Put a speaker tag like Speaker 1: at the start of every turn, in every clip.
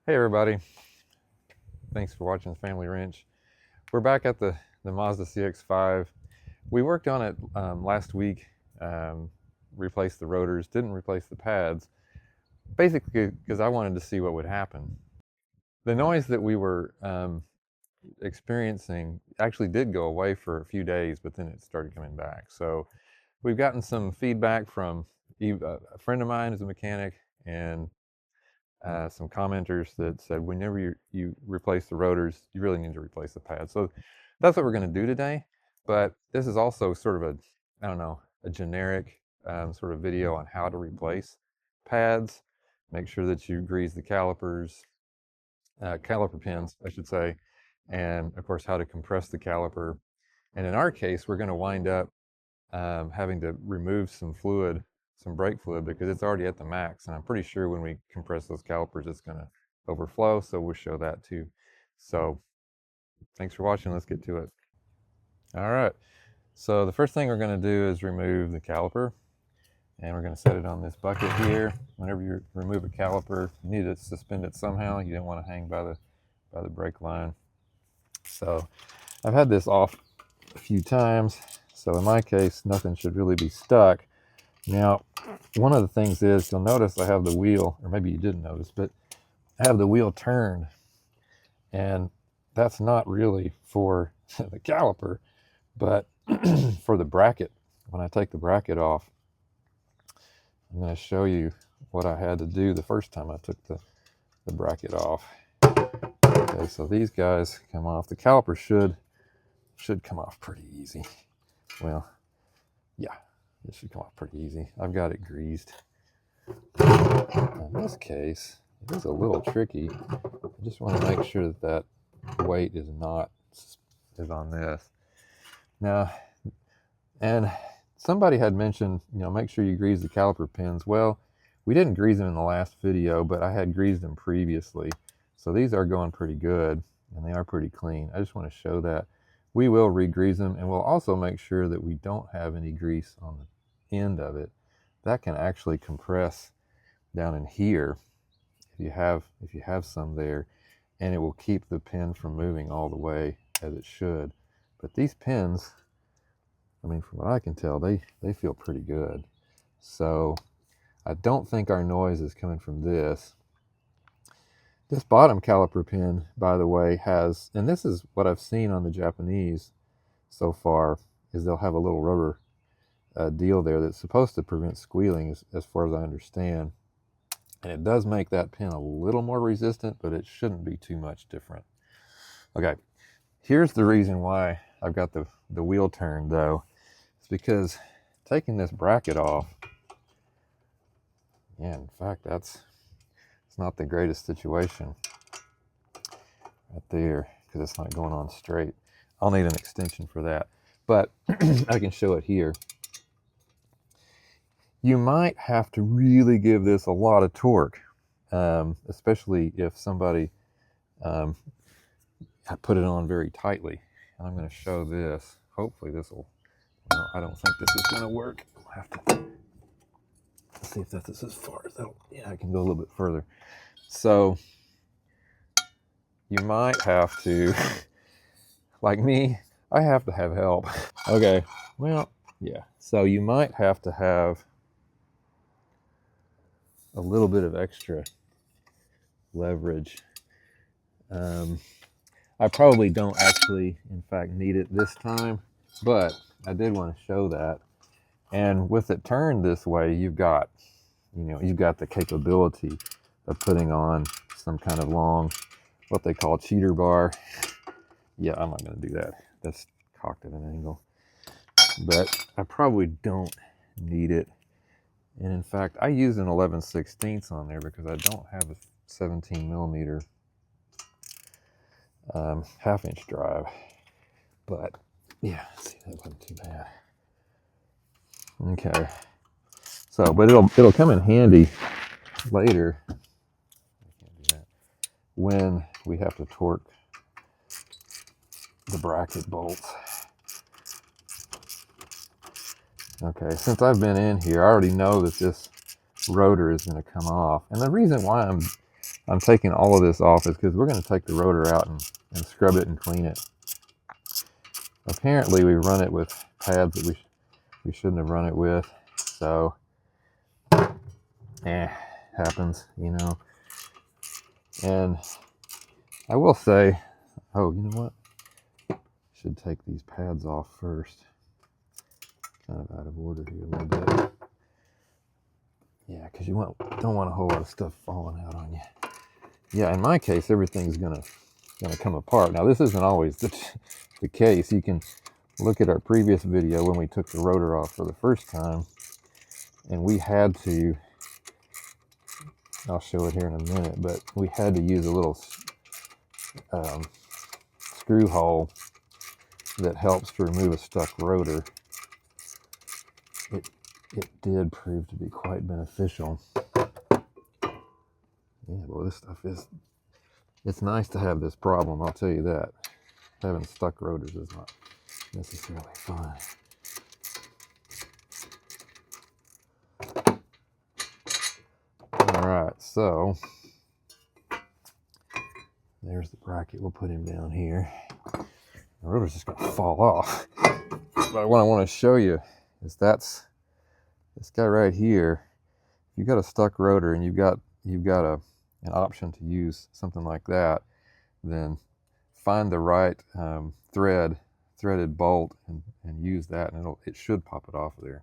Speaker 1: Hey everybody, thanks for watching the Family Wrench. We're back at the Mazda CX-5. We worked on it last week, replaced the rotors, didn't replace the pads, basically because I wanted to see what would happen. The noise that we were experiencing actually did go away for a few days, but then it started coming back. So we've gotten some feedback from a friend of mine who's a mechanic, and some commenters that said whenever you replace the rotors, you really need to replace the pads. So that's what we're going to do today. But this is also sort of a generic sort of video on how to replace pads. Make sure that you grease the calipers, caliper pins, I should say, and of course how to compress the caliper. And in our case, we're going to wind up having to remove some fluid, some brake fluid, because it's already at the max, and I'm pretty sure when we compress those calipers it's going to overflow, so we'll show that too. So thanks for watching. Let's get to it. All right, so the first thing we're going to do is remove the caliper, and we're going to set it on this bucket here. Whenever you remove a caliper, you need to suspend it somehow. You don't want to hang by the brake line. So I've had this off a few times, so in my case nothing should really be stuck. Now, one of the things is, you'll notice I have the wheel, or maybe you didn't notice, but I have the wheel turned, and that's not really for the caliper, but for the bracket. When I take the bracket off, I'm going to show you what I had to do the first time I took the bracket off. Okay, so these guys come off. The caliper should come off pretty easy. Well, yeah. It should come off pretty easy. I've got it greased. In this case, it is a little tricky. I just want to make sure that weight is on this. Now, and somebody had mentioned, make sure you grease the caliper pins. Well, we didn't grease them in the last video, but I had greased them previously. So these are going pretty good, and they are pretty clean. I just want to show that. We will re-grease them, and we'll also make sure that we don't have any grease on the end of it. That can actually compress down in here if you have some there, and it will keep the pin from moving all the way as it should. But these pins, I mean, from what I can tell, they feel pretty good. So I don't think our noise is coming from this. This bottom caliper pin, by the way, has, and this is what I've seen on the Japanese so far, is they'll have a little rubber deal there that's supposed to prevent squealing, as far as I understand. And it does make that pin a little more resistant, but it shouldn't be too much different. Okay, here's the reason why I've got the wheel turned, though. It's because taking this bracket off, yeah, in fact, it's not the greatest situation right there, because it's not going on straight. I'll need an extension for that, but I can show it here. You might have to really give this a lot of torque, especially if somebody put it on very tightly. And I'm going to show this. Hopefully this will, well, I don't think this is going to work. I'll have to see if that's as far as that'll, yeah, I can go a little bit further. So you might have to, like me, I have to have help. Okay, well, yeah. So you might have to have a little bit of extra leverage. I probably don't actually, in fact, need it this time, but I did want to show that. And with it turned this way, you've got the capability of putting on some kind of long, what they call cheater bar. Yeah, I'm not going to do that. That's cocked at an angle. But I probably don't need it. And in fact, I use an 11/16 on there because I don't have a 17 millimeter half-inch drive. But yeah, see, that wasn't too bad. Okay, so but it'll come in handy later. I can't do that when we have to torque the bracket bolts. Okay, since I've been in here, I already know that this rotor is going to come off. And the reason why I'm taking all of this off is because we're going to take the rotor out and scrub it and clean it. Apparently we run it with pads that we shouldn't have run it with, so happens, you know. And I will say, oh, you know what? Should take these pads off first. Kind of out of order here a little bit. Yeah, because you don't want a whole lot of stuff falling out on you. Yeah, in my case, everything's gonna come apart. Now, this isn't always the case. You can look at our previous video when we took the rotor off for the first time, and we had to, I'll show it here in a minute, but we had to use a little screw hole that helps to remove a stuck rotor. It did prove to be quite beneficial. Yeah, well, this stuff it's nice to have this problem, I'll tell you that. Having stuck rotors is not necessarily fun. All right, so there's the bracket. We'll put him down here. The rotor's just gonna fall off. But what I want to show you is that's this guy right here. If you've got a stuck rotor and you've got an option to use something like that, then find the right threaded bolt and use that, and it should pop it off of there.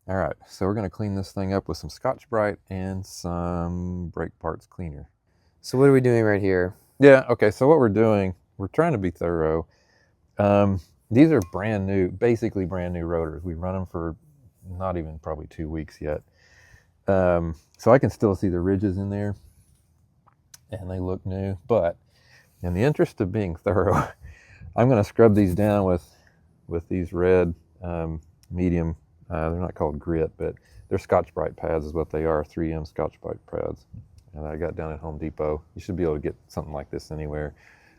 Speaker 1: All right, so we're going to clean this thing up with some Scotch-Brite and some brake parts cleaner.
Speaker 2: So what are we doing right here?
Speaker 1: Yeah, okay, so what we're doing, we're trying to be thorough. These are brand new, basically brand new rotors. We run them for not even probably 2 weeks yet. So I can still see the ridges in there, and they look new, but in the interest of being thorough, I'm going to scrub these down with these red medium, they're not called grit, but they're Scotch-Brite pads is what they are, 3M Scotch-Brite pads. And I got down at Home Depot. You should be able to get something like this anywhere.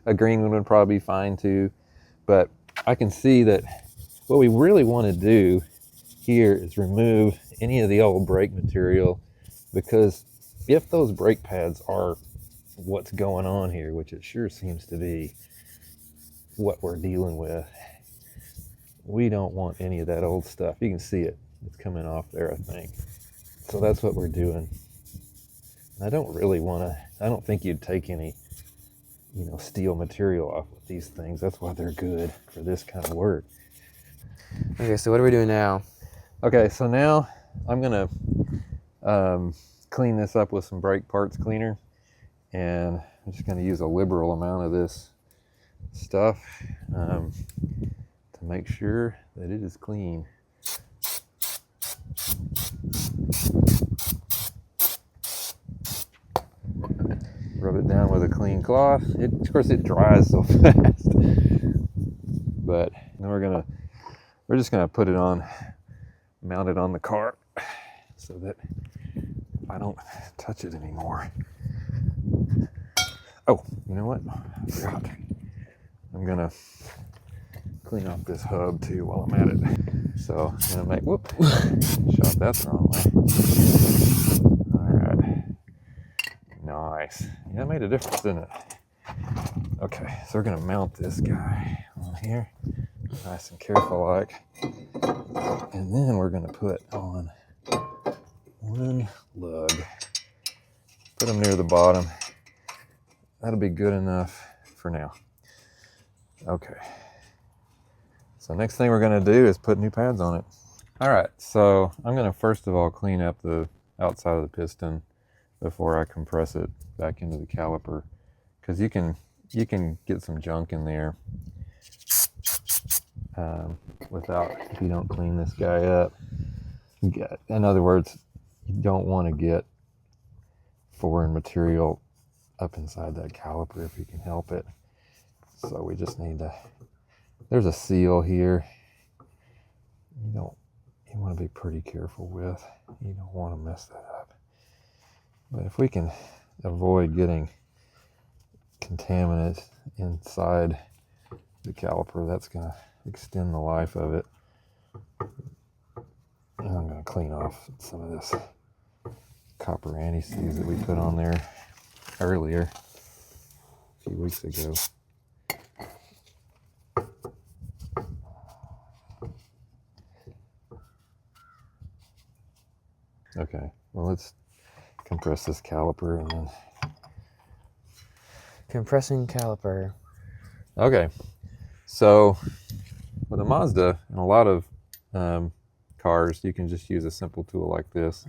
Speaker 1: A green one would probably be fine too, but I can see that what we really want to do here is remove any of the old brake material, because if those brake pads are what's going on here, which it sure seems to be what we're dealing with, we don't want any of that old stuff. You can see it. It's coming off there, I think. So that's what we're doing. I don't really want to, I don't think you'd take any, steel material off with these things. That's why they're good for this kind of work.
Speaker 2: Okay, so what are we doing now?
Speaker 1: Okay, so now I'm going to clean this up with some brake parts cleaner, and I'm just going to use a liberal amount of this stuff to make sure that it is clean. Rub it down with a clean cloth. Of course, it dries so fast. But then we're just gonna put it on, mount it on the cart, so that I don't touch it anymore. Oh, you know what? I forgot. I'm gonna clean off this hub too while I'm at it. So I'm gonna make, whoop, shot that the wrong way. All right. Nice. Yeah, it made a difference, didn't it? Okay, so we're gonna mount this guy on here, nice and careful like, and then we're gonna put on one lug. Put them near the bottom. That'll be good enough for now. Okay. So next thing we're gonna do is put new pads on it. All right, so I'm gonna first of all clean up the outside of the piston before I compress it back into the caliper, because you can get some junk in there if you don't clean this guy up. In other words, you don't want to get foreign material up inside that caliper if you can help it. So we just need to, there's a seal here you want to be pretty careful with. You don't want to mess that up. But if we can avoid getting contaminants inside the caliper, that's going to extend the life of it. And I'm going to clean off some of this copper anti-seize that we put on there. earlier, a few weeks ago. Okay, well, let's compress this caliper and then.
Speaker 2: Compressing caliper.
Speaker 1: Okay, so with a Mazda and a lot of cars, you can just use a simple tool like this.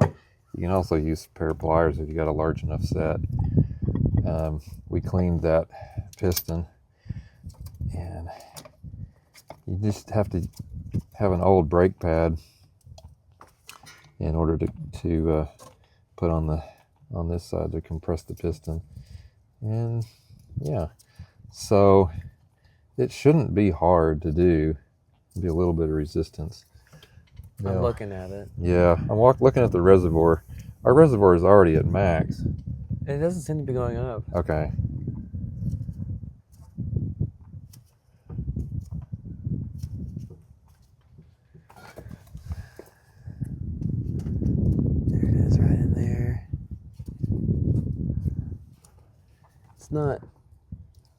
Speaker 1: You can also use a pair of pliers if you got a large enough set. We cleaned that piston, and you just have to have an old brake pad in order to put on this side to compress the piston. And yeah, so it shouldn't be hard to do. Be a little bit of resistance.
Speaker 2: I'm looking at it.
Speaker 1: Yeah, I'm looking at the reservoir. Our reservoir is already at max.
Speaker 2: It doesn't seem to be going up.
Speaker 1: Okay.
Speaker 2: There it is, right in there.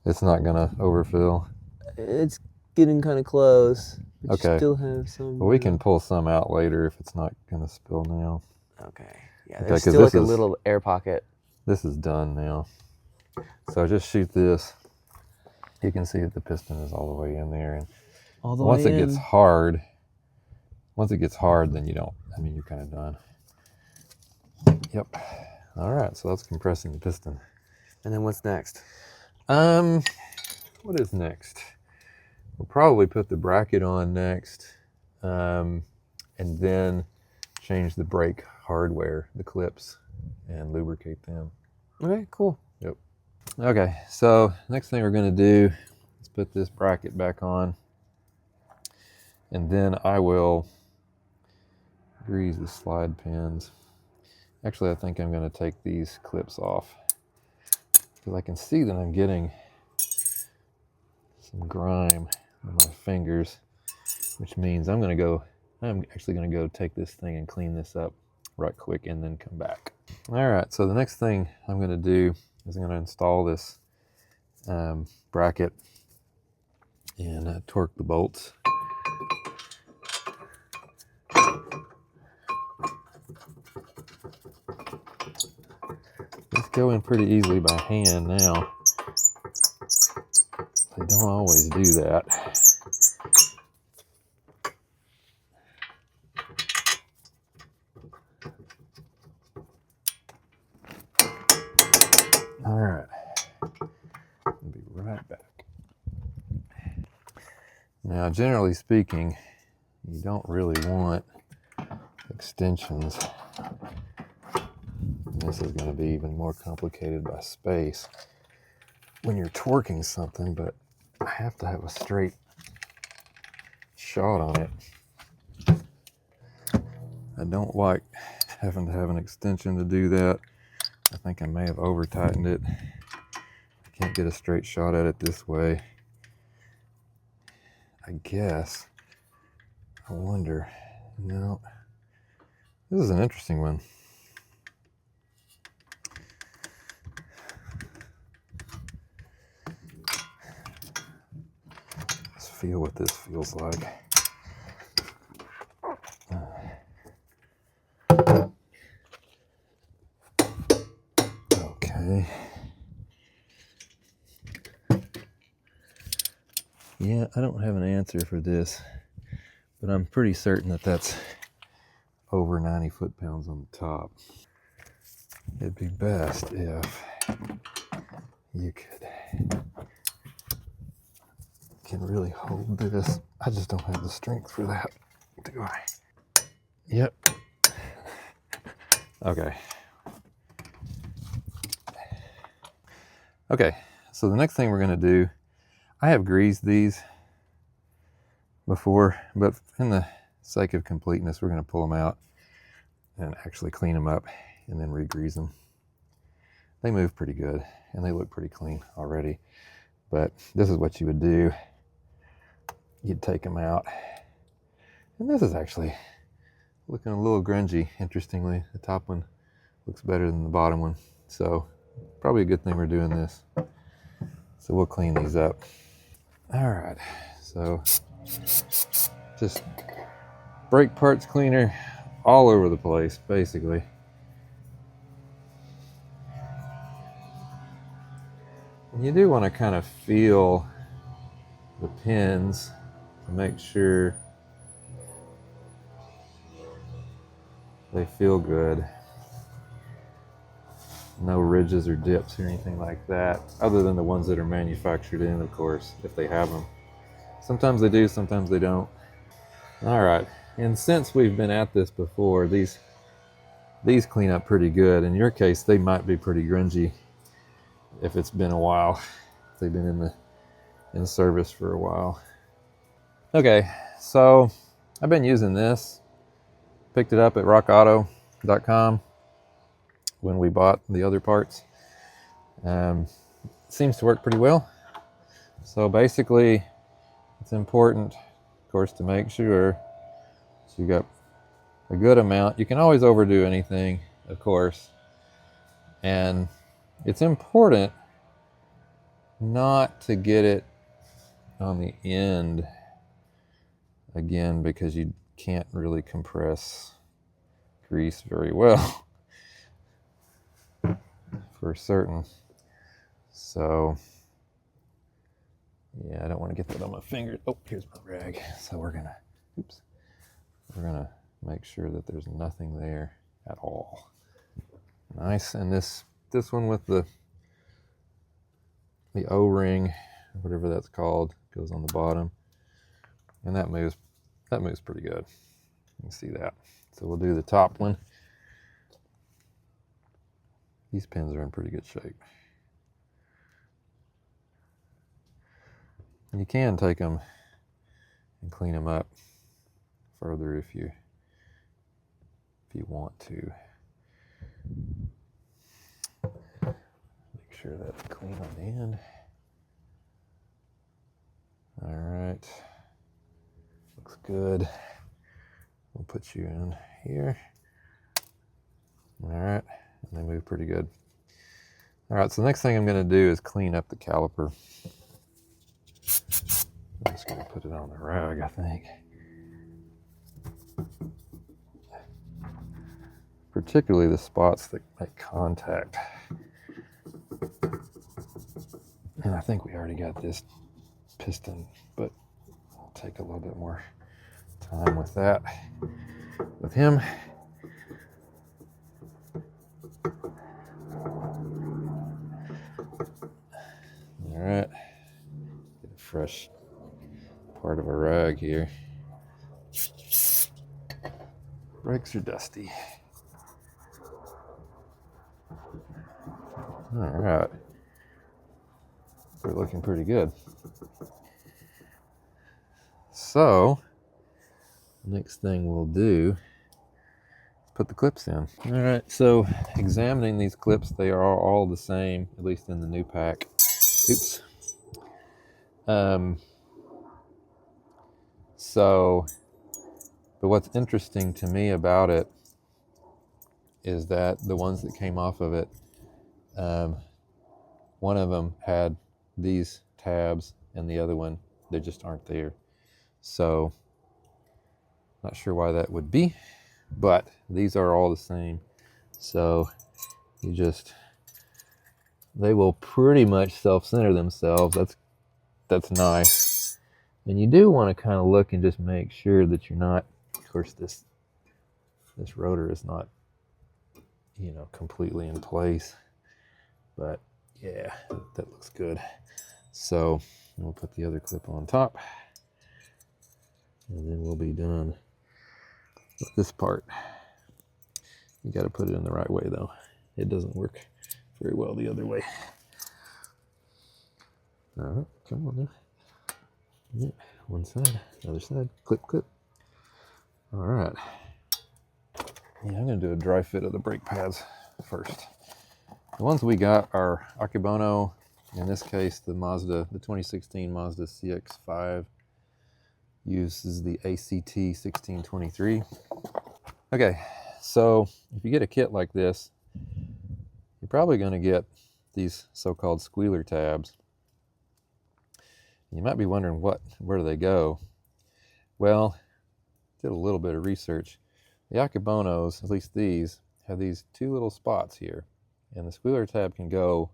Speaker 1: It's not gonna overfill.
Speaker 2: It's getting kind of close.
Speaker 1: Okay.
Speaker 2: Still have some.
Speaker 1: Well, we can pull some out later if it's not gonna spill now.
Speaker 2: Okay. Yeah, there's still like a little air pocket.
Speaker 1: This is done now. So just shoot this. You can see that the piston is all the way in there, and once it gets hard, then you're kind of done. Yep. All right, so that's compressing the piston.
Speaker 2: And then what's next?
Speaker 1: What is next? We'll probably put the bracket on next, and then change the brake hardware, the clips, and lubricate them.
Speaker 2: Okay, cool.
Speaker 1: Yep. Okay, so next thing we're going to do is put this bracket back on, and then I will grease the slide pins. Actually, I think I'm going to take these clips off because I can see that I'm getting some grime on my fingers, which means I'm actually going to go take this thing and clean this up right quick and then come back. All right, so the next thing I'm going to do is I'm going to install this bracket and torque the bolts. It's going pretty easily by hand now. They don't always do that. All right, I'll be right back. Now, generally speaking, you don't really want extensions. This is going to be even more complicated by space when you're torquing something, but I have to have a straight shot on it. I don't like having to have an extension to do that. I think I may have over tightened it. I can't get a straight shot at it this way. I guess. I wonder. No. This is an interesting one. Let's feel what this feels like. Okay. Yeah, I don't have an answer for this, but I'm pretty certain that that's over 90 foot-pounds on the top. It'd be best if you can really hold this. I just don't have the strength for that, do I? Yep. Okay. Okay, so the next thing we're going to do, I have greased these before, but in the sake of completeness, we're going to pull them out and actually clean them up and then re-grease them. They move pretty good and they look pretty clean already, but this is what you would do. You'd take them out, and this is actually looking a little grungy, interestingly. The top one looks better than the bottom one, so probably a good thing we're doing this. So we'll clean these up. All right, so just brake parts cleaner all over the place, basically. And you do want to kind of feel the pins to make sure they feel good. No ridges or dips or anything like that, other than the ones that are manufactured in, of course, if they have them. Sometimes they do, sometimes they don't. All right, and since we've been at this before, these clean up pretty good. In your case, they might be pretty grungy if it's been a while. They've been in service for a while. Okay, so I've been using this. Picked it up at rockauto.com when we bought the other parts. Seems to work pretty well. So basically, it's important, of course, to make sure that you got a good amount. You can always overdo anything, of course. And it's important not to get it on the end again, because you can't really compress grease very well for certain. So yeah, I don't want to get that on my fingers. Oh, here's my rag. So we're gonna make sure that there's nothing there at all. Nice. And this one with the O-ring, whatever that's called, goes on the bottom, and that moves pretty good. You can see that. So we'll do the top one. These pins are in pretty good shape. You can take them and clean them up further if you want to. Make sure that's clean on the end. All right, looks good. We'll put you in here. All right, and they move pretty good. All right, so the next thing I'm going to do is clean up the caliper. I'm just going to put it on the rag, I think. Particularly the spots that make contact. And I think we already got this piston, but I'll take a little bit more time with that with him. All right, get a fresh part of a rag here. Brakes are dusty. All right, we're looking pretty good. So next thing we'll do is put the clips in. All right, so examining these clips, they are all the same, at least in the new pack. Oops. But what's interesting to me about it is that the ones that came off of it, one of them had these tabs and the other one, they just aren't there. So not sure why that would be, but these are all the same. So they will pretty much self-center themselves. That's nice. And you do want to kind of look and just make sure that you're not, of course, this rotor is not, completely in place. But yeah, that looks good. So we'll put the other clip on top, and then we'll be done with this part. You got to put it in the right way, though. It doesn't work very well the other way. All right, come on now. Yeah, one side, other side, clip, clip. All right. Yeah, I'm going to do a dry fit of the brake pads first. The ones we got are Akebono, in this case the 2016 Mazda CX-5 uses the ACT 1623. Okay, so if you get a kit like this, you're probably going to get these so-called squealer tabs. You might be wondering where do they go? Well, did a little bit of research. The Akebonos, at least these, have these two little spots here, and the squealer tab can go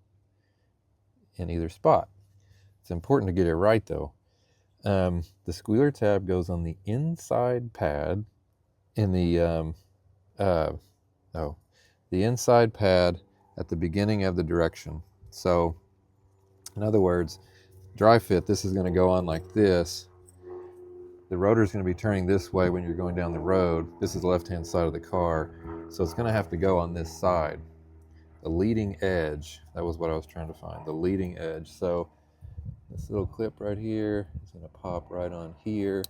Speaker 1: in either spot. It's important to get it right though. The squealer tab goes on the inside pad in the the inside pad at the beginning of the direction. So in other words, dry fit, this is going to go on like this. The rotor is going to be turning this way when you're going down the road. This is the left-hand side of the car, so it's going to have to go on this side. The leading edge, that was what I was trying to find, the leading edge. So this little clip right here is going to pop right on here,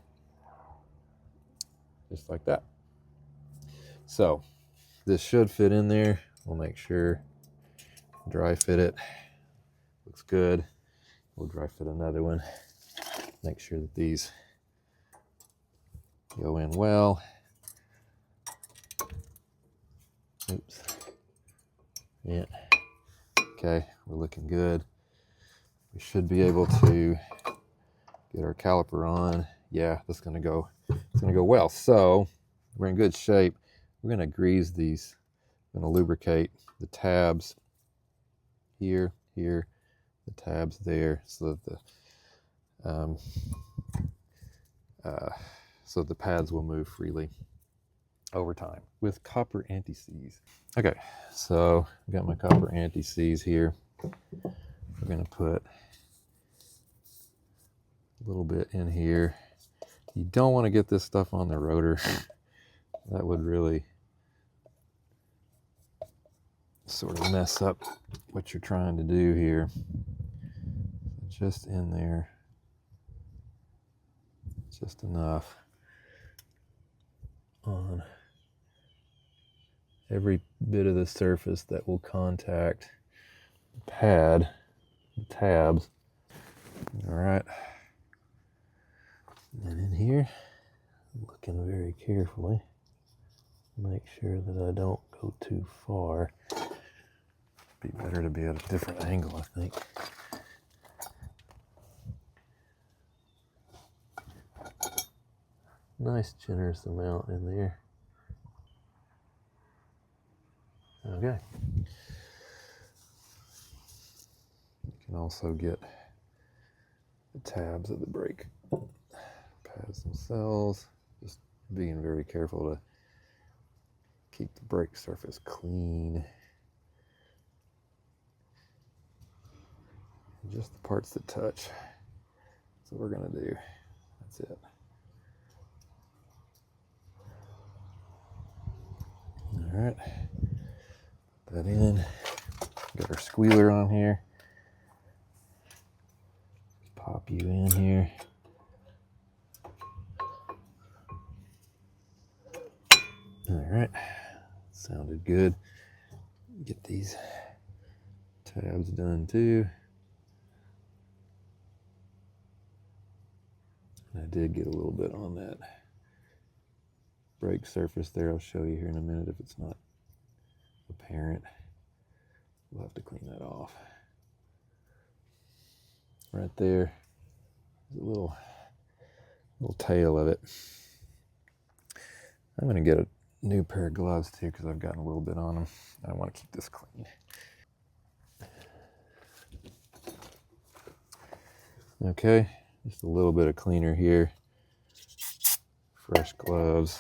Speaker 1: just like that. So this should fit in there. We'll make sure, dry fit it. Looks good. We'll dry fit another one. Make sure that these go in well. Oops. Yeah. Okay, we're looking good. We should be able to get our caliper on. Yeah, that's gonna go. It's gonna go well. So we're in good shape. We're gonna grease these. I'm gonna lubricate the tabs here, the tabs there, so that the pads will move freely over time with copper anti-seize. Okay, so I've got my copper anti-seize here. We're going to put a little bit in here. You don't want to get this stuff on the rotor. That would really sort of mess up what you're trying to do here. Just in there, just enough on every bit of the surface that will contact the pad, the tabs. All right. And in here, looking very carefully, make sure that I don't go too far. Be better to be at a different angle, I think. Nice generous amount in there. Okay. You can also get the tabs of the brake pads themselves. Just being very careful to keep the brake surface clean. And just the parts that touch. That's what we're going to do. That's it. All right, put that in. Got our squealer on here. Just pop you in here. All right, sounded good. Get these tabs done too. And I did get a little bit on that brake surface there. I'll show you here in a minute if it's not apparent. We'll have to clean that off. Right there, there's a little tail of it. I'm going to get a new pair of gloves too because I've gotten a little bit on them. I want to keep this clean. Okay, just a little bit of cleaner here. Fresh gloves.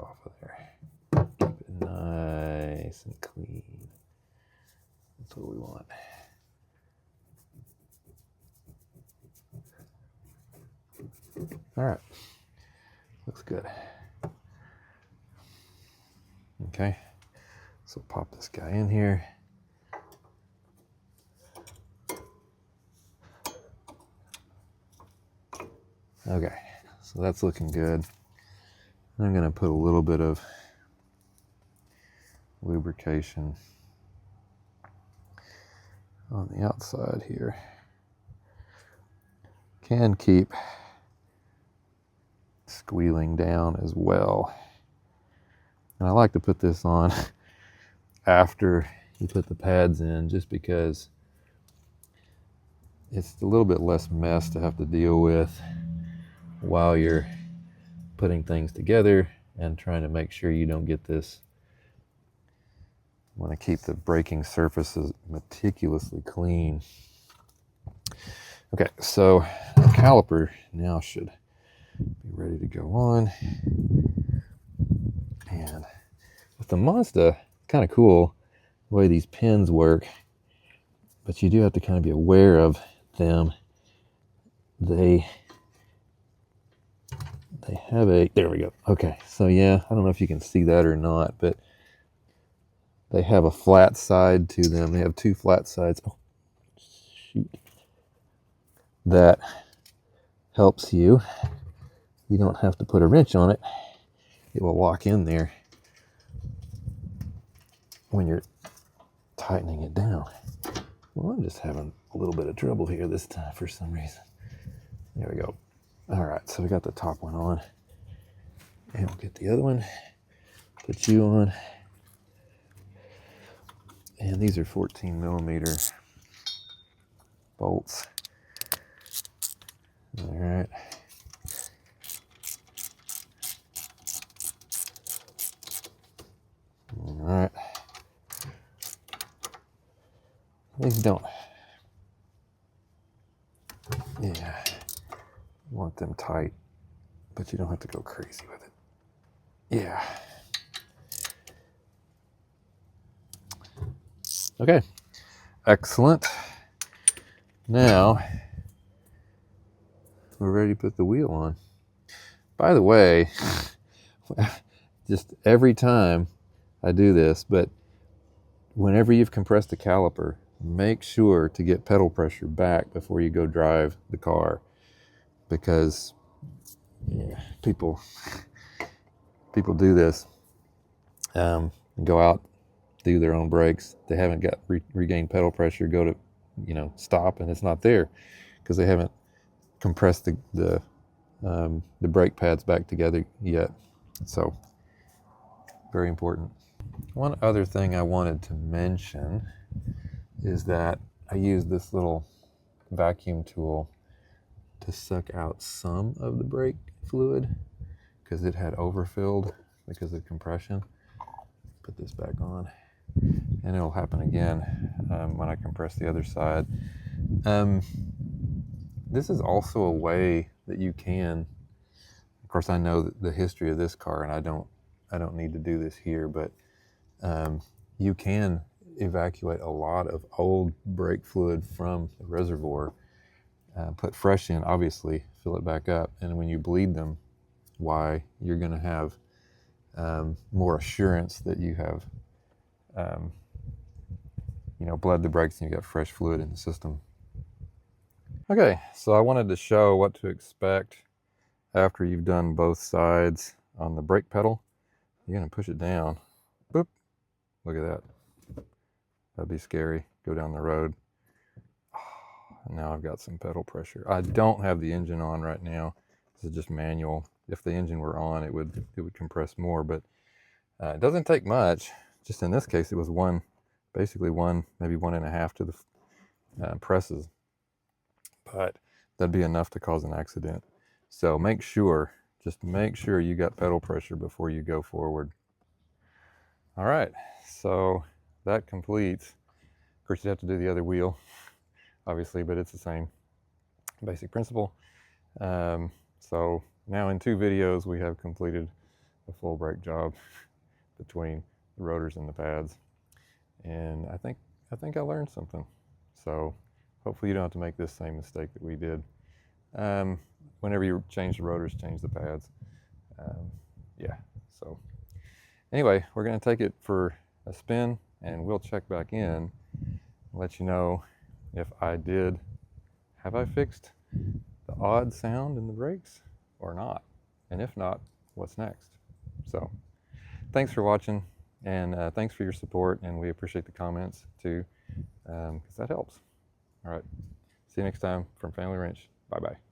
Speaker 1: Off of there. Keep it nice and clean. That's what we want. All right, looks good. Okay, so pop this guy in here. Okay, so that's looking good. I'm going to put a little bit of lubrication on the outside here. Can keep squealing down as well. And I like to put this on after you put the pads in, just because it's a little bit less mess to have to deal with while you're putting things together and trying to make sure you don't get this. You want to keep the braking surfaces meticulously clean. Okay, so the caliper now should be ready to go on. And with the Mazda, kind of cool the way these pins work, but you do have to kind of be aware of them. They have a, there we go. Okay, so yeah, I don't know if you can see that or not, but they have a flat side to them. They have two flat sides. Oh, shoot. That helps you. You don't have to put a wrench on it. It will lock in there when you're tightening it down. Well, I'm just having a little bit of trouble here this time for some reason. There we go. All right, so we got the top one on. And we'll get the other one. Put you on. And these are 14 millimeter bolts. All right. All right. These don't. Yeah. You want them tight, but you don't have to go crazy with it. Yeah. Okay. Excellent. Now we're ready to put the wheel on. By the way, just every time I do this, but whenever you've compressed the caliper, make sure to get pedal pressure back before you go drive the car, because yeah, people do this, go out, do their own brakes. They haven't got regained pedal pressure, go to, stop, and it's not there because they haven't compressed the brake pads back together yet. So very important. One other thing I wanted to mention is that I used this little vacuum tool to suck out some of the brake fluid because it had overfilled because of compression. Put this back on, and it'll happen again when I compress the other side. This is also a way that you can, of course I know the history of this car, and I don't need to do this here, but you can evacuate a lot of old brake fluid from the reservoir, put fresh in, obviously, fill it back up, and when you bleed them, you're going to have more assurance that you have bled the brakes and you got fresh fluid in the system. Okay, so I wanted to show what to expect after you've done both sides on the brake pedal. You're going to push it down. Boop. Look at that. That'd be scary. Go down the road. Oh, now I've got some pedal pressure. I don't have the engine on right now. This is just manual. If the engine were on, it would compress more, but it doesn't take much. Just in this case, it was basically maybe 1.5 to the presses, but that'd be enough to cause an accident. So just make sure you got pedal pressure before you go forward. All right, so that completes. Of course, you have to do the other wheel, obviously, but it's the same basic principle. So now in 2 videos, we have completed a full brake job between the rotors and the pads. And I think I learned something. So hopefully you don't have to make this same mistake that we did. Whenever you change the rotors, change the pads. Yeah, so anyway, we're going to take it for a spin, and we'll check back in and let you know if have I fixed the odd sound in the brakes or not, and if not, what's next. So thanks for watching, and thanks for your support, and we appreciate the comments too, because that helps. All right, see you next time from Family Wrench. Bye bye.